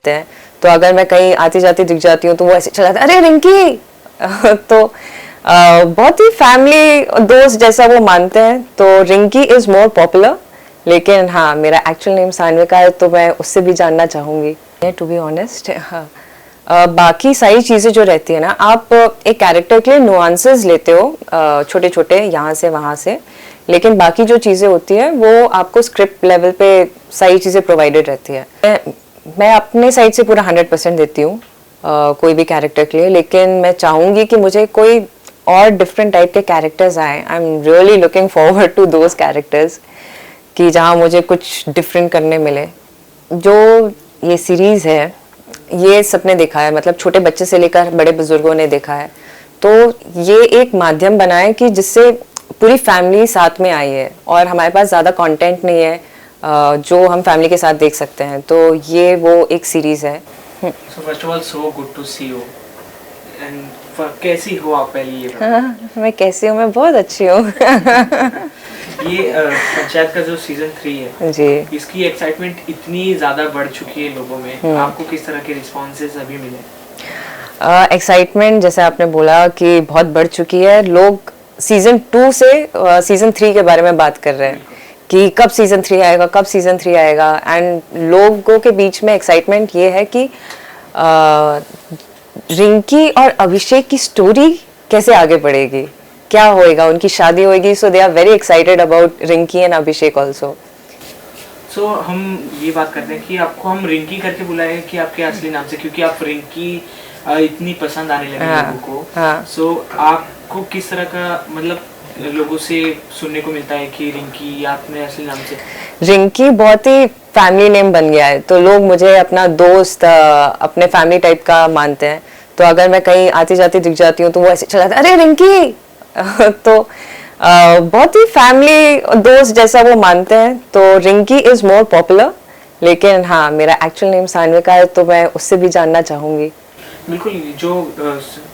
मिलते हैं, तो अगर मैं कहीं आती जाती दिख जाती हूँ तो वो ऐसे चला जाता है, अरे रिंकी। तो बहुत ही फैमिली दोस्त जैसा वो मानते हैं, तो रिंकी इज मोर पॉपुलर। लेकिन हाँ, मेरा एक्चुअल नेम सान्विका है, तो मैं उससे भी जानना चाहूँगी टू बी ऑनेस्ट। हाँ, बाकी सारी चीज़ें जो रहती है ना, आप एक कैरेक्टर के लिए नुआंसेस लेते हो छोटे छोटे यहाँ से वहाँ से, लेकिन बाकी जो चीज़ें होती है वो आपको स्क्रिप्ट लेवल पे सारी चीज़ें प्रोवाइडेड रहती है। मैं अपने साइड से पूरा 100% देती हूँ कोई भी कैरेक्टर के लिए, लेकिन मैं चाहूँगी कि मुझे कोई और डिफरेंट टाइप के कैरेक्टर्स आए। I am really looking forward to those characters कि जहाँ मुझे कुछ डिफरेंट करने मिले। जो ये सीरीज़ है ये सबने देखा है, मतलब छोटे बच्चे से लेकर बड़े बुजुर्गों ने देखा है, तो ये एक माध्यम बना है कि जिससे पूरी फैमिली साथ में आई है, और हमारे पास ज़्यादा कंटेंट नहीं है जो हम फैमिली के साथ देख सकते हैं, तो ये वो एक सीरीज़ है। So first of all, so good to see you. And कैसी हो आप पहले ये बताओ? हाँ, मैं कैसी हूँ? मैं बहुत अच्छी हूँ। ये पंचायत का जो सीजन 3 है जी, इसकी एक्साइटमेंट इतनी ज़्यादा बढ़ चुकी है लोगों में, आपको किस तरह के रिस्पॉन्सेज अभी मिले? एक्साइटमेंट जैसे आपने बोला कि बहुत बढ़ चुकी है। लोग सीजन 2 से सीजन 3 के बारे में बात कर रहे हैं कि कब सीजन 3 आएगा, कब सीजन 3 आएगा। एंड लोगों के बीच में एक्साइटमेंट ये है कि रिंकी और अभिषेक की स्टोरी कैसे आगे बढ़ेगी, क्या होएगा, उनकी शादी होएगी। So they are very excited about Rinki and Abhishek also. So हम ये बात करते हैं कि आपको हम रिंकी करके बुलाए कि आपके असली नाम से, क्योंकि आप रिंकी इतनी पसंद आने लगी लोगों को। हाँ। सो आपको किस तरह का मतलब लोगों से सुनने को मिलता है कि रिंकी या अपने असली नाम से? रिंकी बहुत ही फैमिली नेम बन गया है, तो लोग मुझे अपना दोस्त अपने फैमिली टाइप का मानते हैं, तो अगर मैं कहीं आती जाती दिख जाती हूँ तो वो ऐसे चला जाता है, अरे रिंकी। तो बहुत ही फैमिली दोस्त जैसा वो मानते हैं, तो रिंकी इज मोर पॉपुलर। लेकिन हाँ, मेरा एक्चुअल नेम सान्विका है, तो मैं उससे भी जानना चाहूँगी। बिल्कुल, जो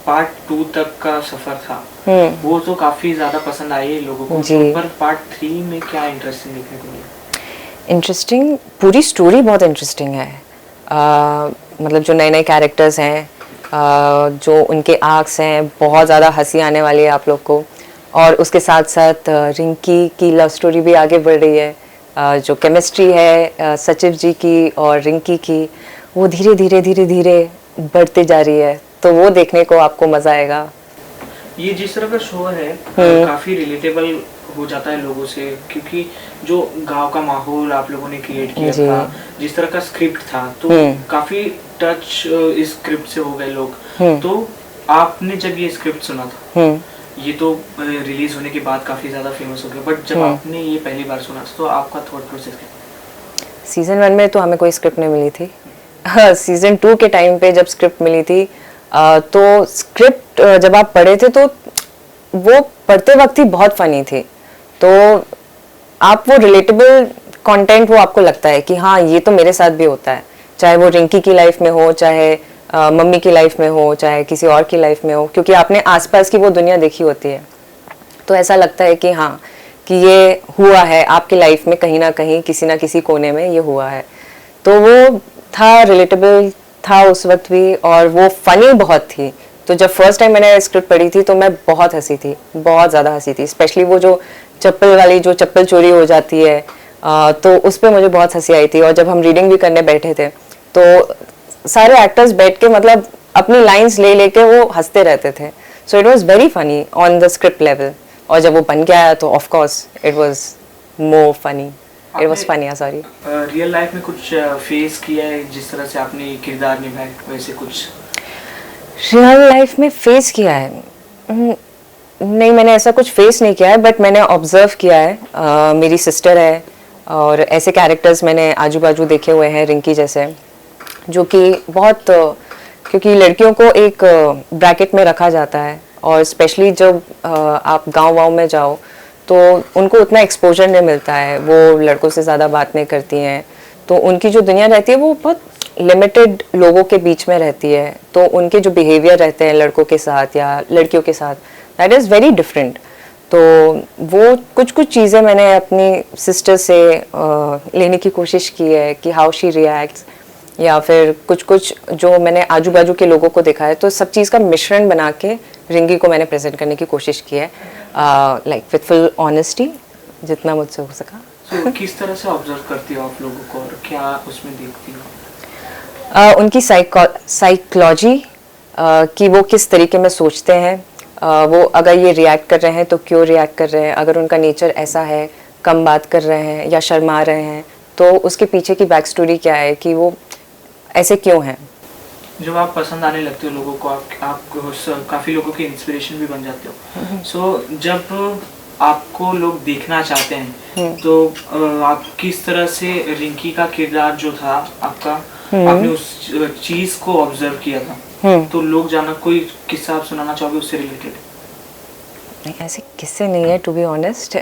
पार्ट 2 तक का सफर था वो तो काफी ज्यादा पसंद आई लोगों को, जी। पर पार्ट 3 में क्या इंटरेस्टिंग देखने को मिला? इंटरेस्टिंग, पूरी स्टोरी बहुत इंटरेस्टिंग है। मतलब जो नए नए कैरेक्टर्स हैं, जो उनके आर्क्स हैं, बहुत ज़्यादा हंसी आने वाली है आप लोग को। और उसके साथ साथ रिंकी की लव स्टोरी भी आगे बढ़ रही है। जो केमिस्ट्री है सचिव जी की और रिंकी की, वो धीरे धीरे धीरे धीरे बढ़ते जा रही है, तो वो देखने को आपको मज़ा आएगा। ये जिस तरह का शो है काफी रिलेटेबल हो जाता है लोगों से, क्योंकि जो गांव का माहौल आप लोगों ने क्रिएट किया था, जिस तरह का स्क्रिप्ट था, तो काफी टच इस स्क्रिप्ट से हो गए लोग। तो आपने जब ये स्क्रिप्ट सुना था, ये तो रिलीज होने के बाद काफी ज्यादा फेमस हो गया, बट जब आपने ये पहली बार सुना तो आपका थॉट प्रोसेस क्या? सीजन 1 में तो हमें कोई स्क्रिप्ट नहीं मिली थी। सीजन 2 के टाइम पे जब स्क्रिप्ट मिली थी, तो स्क्रिप्ट जब आप पढ़े थे तो वो पढ़ते वक्त ही बहुत फनी थी, तो आप वो रिलेटेबल कंटेंट वो आपको लगता है कि हाँ, ये तो मेरे साथ भी होता है, चाहे वो रिंकी की लाइफ में हो, चाहे मम्मी की लाइफ में हो, चाहे किसी और की लाइफ में हो, क्योंकि आपने आसपास की वो दुनिया देखी होती है, तो ऐसा लगता है कि हाँ, कि ये हुआ है आपकी लाइफ में, कहीं ना कहीं किसी ना किसी कोने में ये हुआ है। तो वो था, रिलेटेबल था उस वक्त भी, और वो फनी बहुत थी। तो जब फर्स्ट टाइम मैंने स्क्रिप्ट पढ़ी थी तो मैं बहुत हंसी थी, बहुत ज़्यादा हंसी थी। स्पेशली वो जो चप्पल वाली, जो चप्पल चोरी हो जाती है, तो उस पर मुझे बहुत हंसी आई थी। और जब हम रीडिंग भी करने बैठे थे तो सारे एक्टर्स बैठ के मतलब अपनी लाइंस ले लेके वो हंसते रहते थे। So it was very funny on the script level, और जब वो बन के आया तो of course it was more funny, it was funny. Sorry, real life में कुछ फेस किया है जिस तरह से आपने किरदार निभाए, वैसे कुछ रियल लाइफ में फेस किया है? नहीं, मैंने ऐसा कुछ फेस नहीं किया है, बट मैंने ऑब्जर्व किया है। मेरी सिस्टर है और ऐसे कैरेक्टर्स मैंने आजू बाजू देखे हुए हैं रिंकी जैसे, जो कि बहुत क्योंकि लड़कियों को एक ब्रैकेट में रखा जाता है, और स्पेशली जब आप गांव में जाओ तो उनको उतना एक्सपोजर नहीं मिलता है, वो लड़कों से ज़्यादा बात नहीं करती हैं, तो उनकी जो दुनिया रहती है वो बहुत लिमिटेड लोगों के बीच में रहती है। तो उनके जो बिहेवियर रहते हैं लड़कों के साथ या लड़कियों के साथ, दैट इज़ वेरी डिफरेंट। तो वो कुछ चीज़ें मैंने अपनी सिस्टर से लेने की कोशिश की है कि हाउ शी रिएक्ट्स, या फिर कुछ कुछ जो मैंने आजू बाजू के लोगों को देखा है, तो सब चीज़ का मिश्रण बना के रिंकी को मैंने प्रेजेंट करने की कोशिश की है, लाइक विथ फुल ऑनेस्टी जितना मुझसे हो सका। तो किस तरह से ऑब्जर्व करती हो आप लोगों को और क्या उसमें देखती हो? उनकी साइकोलॉजी, कि वो किस तरीके में सोचते हैं, वो अगर ये रिएक्ट कर रहे हैं तो क्यों रिएक्ट कर रहे हैं, अगर उनका नेचर ऐसा है, कम बात कर रहे हैं या शर्मा रहे हैं, तो उसके पीछे की बैक स्टोरी क्या है कि वो ऐसे क्यों हैं। जब आप पसंद आने लगते हो लोगों को, आप काफ़ी लोगों की इंस्पिरेशन भी बन जाते हो। सो जब आपको लोग देखना चाहते हैं तो आप किस तरह से रिंकी का किरदार जो था आपका, आपने उस चीज़ को ऑब्जर्व किया था, तो लोग जाना, कोई किस्सा आप सुनाना चाहोगे उससे रिलेटेड? नहीं, ऐसे किस्से नहीं है टू बी ऑनेस्ट।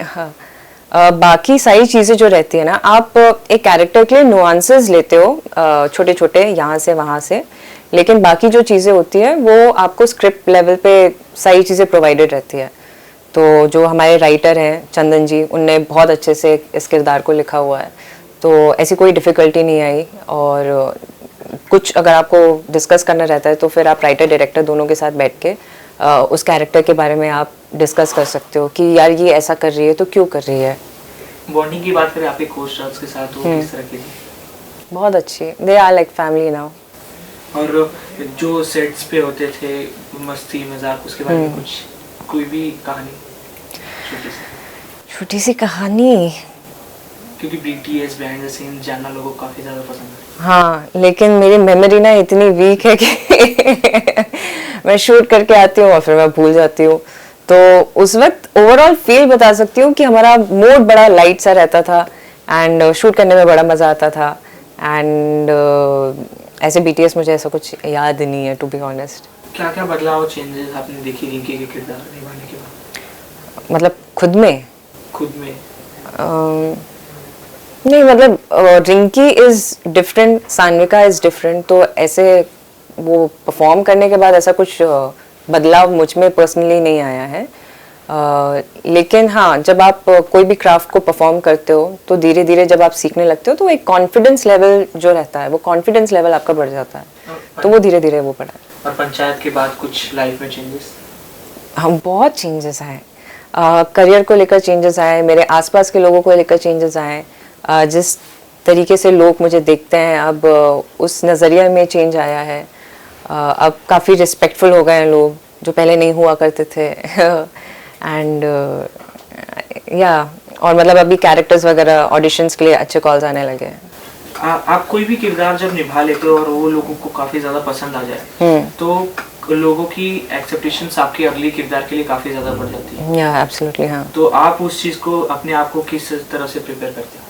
बाकी सारी चीज़ें जो रहती है ना, आप एक कैरेक्टर के लिए नुआंसेस लेते हो छोटे छोटे यहाँ से वहाँ से, लेकिन बाकी जो चीज़ें होती है वो आपको स्क्रिप्ट लेवल पे सारी चीज़ें प्रोवाइडेड रहती है। तो जो हमारे राइटर हैं चंदन जी, उनने बहुत अच्छे से इस किरदार को लिखा हुआ है, तो ऐसी कोई डिफ़िकल्टी नहीं आई। और कुछ अगर आपको डिस्कस करना रहता है तो फिर आप राइटर डायरेक्टर दोनों के साथ बैठ के उस कैरेक्टर के बारे में आप डिस्कस कर सकते हो कि यार ये ऐसा कर रही है तो क्यों कर रही है। बॉन्डिंग की बात करें आपके को-स्टार्स के साथ, वो किस तरह की थी? बहुत अच्छी, they are like family now. और जो सेट्स पे होते थे, मस्ती मजाक, उसके बारे में कुछ, कोई भी कहानी छोटी सी कहानी? क्योंकि BTS बिहाइंड द सीन जानना लोगों को काफी ज्यादा पसंद है। हाँ, लेकिन मेरी मेमोरी ना इतनी वीक है कि मैं शूट करके आती हूँ और फिर मैं भूल जाती हूँ। तो उस वक्त ओवरऑल फील बता सकती हूँ कि हमारा मूड बड़ा लाइट सा रहता था एंड शूट करने में बड़ा मज़ा आता था। एंड ऐसे BTS मुझे ऐसा कुछ याद नहीं है टू बी ऑनेस्ट। क्या क्या बदलाव, चेंजेस आपने देखी रिंकी के किरदार निभाने के बाद? मतलब खुद में नहीं, मतलब Rinki is different, Sanvika is different, तो ऐसे वो परफॉर्म करने के बाद ऐसा कुछ बदलाव मुझ में पर्सनली नहीं आया है। लेकिन हाँ, जब आप कोई भी क्राफ्ट को परफॉर्म करते हो तो धीरे धीरे जब आप सीखने लगते हो तो एक कॉन्फिडेंस लेवल जो रहता है, वो कॉन्फिडेंस लेवल आपका बढ़ जाता है, तो वो धीरे धीरे वो बढ़ा। और पंचायत के बाद कुछ लाइफ में चेंजेस? हाँ, बहुत चेंजेस आए, करियर को लेकर चेंजेस आए, मेरे आसपास के लोगों को लेकर चेंजेस आए, जिस तरीके से लोग मुझे देखते हैं अब उस नज़रिया में चेंज आया है। अब काफ़ी रिस्पेक्टफुल हो गए हैं लोग जो पहले नहीं हुआ करते थे। एंड या और मतलब अभी कैरेक्टर्स वगैरह ऑडिशंस के लिए अच्छे कॉल्स आने लगे हैं। आप कोई भी किरदार जब निभा लेते हो और वो लोगों को काफी ज्यादा पसंद आ जाए तो लोगों की एक्सेप्टेशंस आपके अगले किरदार के लिए काफी ज्यादा बढ़ जाती है। या एब्सोल्युटली, हाँ। तो आप उस चीज को, अपने आप को किस तरह से प्रिपेयर करते हो?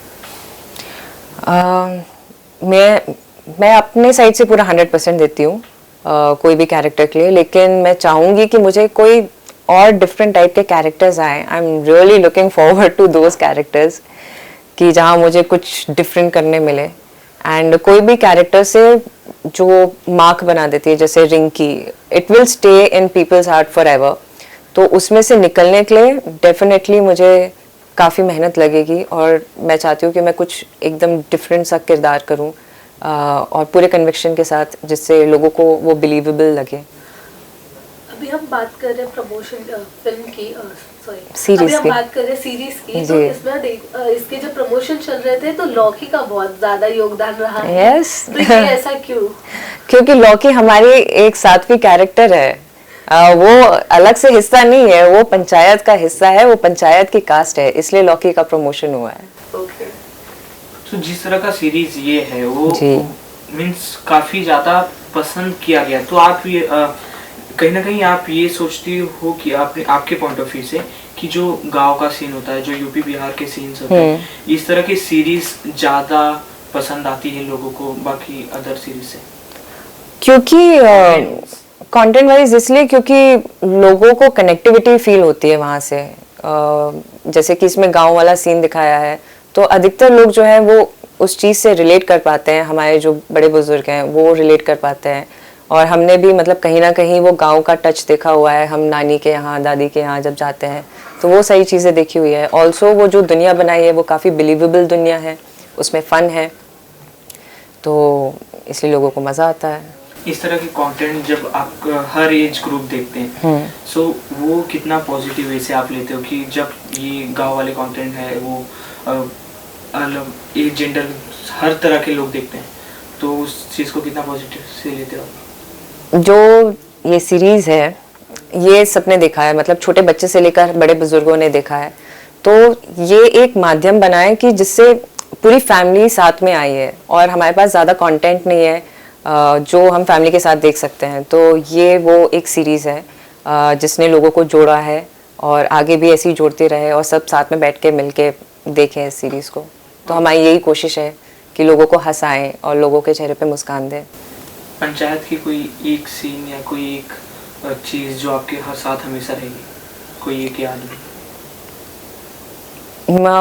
मैं अपने साइड से पूरा 100% देती हूँ कोई भी कैरेक्टर के लिए, लेकिन मैं चाहूँगी कि मुझे कोई और डिफरेंट टाइप के कैरेक्टर्स आए। I am really looking forward to those characters कि जहाँ मुझे कुछ डिफरेंट करने मिले। एंड कोई भी कैरेक्टर से जो मार्क बना देती है, जैसे Rinki, it will stay in people's heart for ever, तो उसमें से निकलने के लिए डेफिनेटली मुझे काफ़ी मेहनत लगेगी और मैं चाहती हूँ कि मैं कुछ एकदम डिफरेंट सा किरदार करूँ और पूरे कन्विक्शन के साथ, जिससे लोगों को वो बिलीवेबल लगे। अभी हम बात कर रहे हैं प्रमोशन फिल्म की, सीरीज अभी हम की। बात कर रहे हैं सीरीज की, तो इसमें इसके जो प्रमोशन चल रहे थे तो लौकी का बहुत ज्यादा योगदान रहा है। Yes. तो ये ऐसा क्यों? क्योंकि लौकी हमारी एक सातवीं कैरेक्टर है, वो अलग से हिस्सा नहीं है, वो पंचायत का हिस्सा है, वो पंचायत की कास्ट है, इसलिए लौकी का प्रमोशन हुआ है। ओके। तो जिस तरह का सीरीज ये है वो जी। मीन्स काफी ज्यादा पसंद किया गया, तो आप ये कहीं ना कहीं आप ये सोचती हो कि आपके पॉइंट ऑफ व्यू से कि जो गांव का सीन होता है, जो यूपी बिहार के सीन्स होते हैं, इस तरह की सीरीज ज्यादा पसंद आती है लोगों को बाकी अदर सीरीज से? क्योंकि कंटेंट वाइज इसलिए क्योंकि लोगों को कनेक्टिविटी फील होती है वहाँ से। जैसे कि इसमें गांव वाला सीन दिखाया है तो अधिकतर लोग जो है वो उस चीज़ से रिलेट कर पाते हैं, हमारे जो बड़े बुजुर्ग हैं वो रिलेट कर पाते हैं। और हमने भी मतलब कहीं ना कहीं वो गांव का टच देखा हुआ है, हम नानी के यहाँ, दादी के यहाँ जब जाते हैं तो वो सही चीज़ें देखी हुई है। ऑल्सो वो जो दुनिया बनाई है वो काफ़ी बिलीवेबल दुनिया है, उसमें फ़न है, तो इसलिए लोगों को मज़ा आता है। इस तरह के कंटेंट जब आप हर एज ग्रुप देखते हैं सो वो कितना पॉजिटिव वे से आप लेते हो कि जब ये गांव वाले कंटेंट है वो अलग एज जेंडर हर तरह के लोग देखते हैं, तो उस चीज़ को कितना पॉजिटिव से लेते हो? जो ये सीरीज़ है ये सबने देखा है, मतलब छोटे बच्चे से लेकर बड़े बुजुर्गों ने देखा है, तो ये एक माध्यम बना है कि जिससे पूरी फैमिली साथ में आई है और हमारे पास ज़्यादा कंटेंट नहीं है जो हम फैमिली के साथ देख सकते हैं। तो ये वो एक सीरीज़ है जिसने लोगों को जोड़ा है और आगे भी ऐसे ही जोड़ते रहे और सब साथ में बैठ के मिल के देखें इस सीरीज़ को। तो हमारी यही कोशिश है कि लोगों को हंसाएं और लोगों के चेहरे पे मुस्कान दें। पंचायत की कोई एक सीन या कोई एक चीज़ जो आपके साथ हमेशा रहेगी, कोई एक याद में?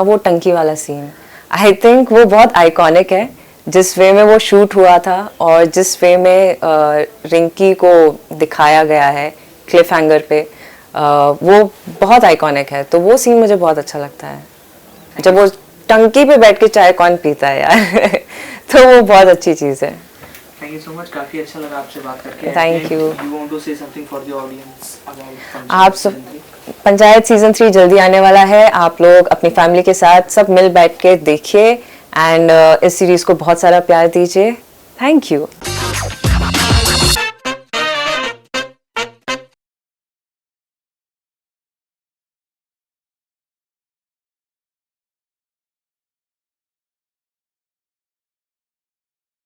वो टंकी वाला सीन आई थिंक वो बहुत आइकॉनिक है, जिस वे में वो शूट हुआ था और जिस वे में रिंकी को दिखाया गया है क्लिफ हैंगर पे, वो बहुत आइकॉनिक है। तो वो सीन मुझे बहुत अच्छा लगता है, जब वो टंकी पे बैठ के चाय कौन पीता है यार तो वो बहुत अच्छी चीज़ है। थैंक यू सो मच, काफ़ी अच्छा लगा आपसे बात करके। Thank you. You want to say something for the audience about आप सब पंचायत सीजन 3 जल्दी आने वाला है, आप लोग अपनी फैमिली के साथ सब मिल बैठ के देखिए एंड इस सीरीज़ को बहुत सारा प्यार दीजिए। Thank you.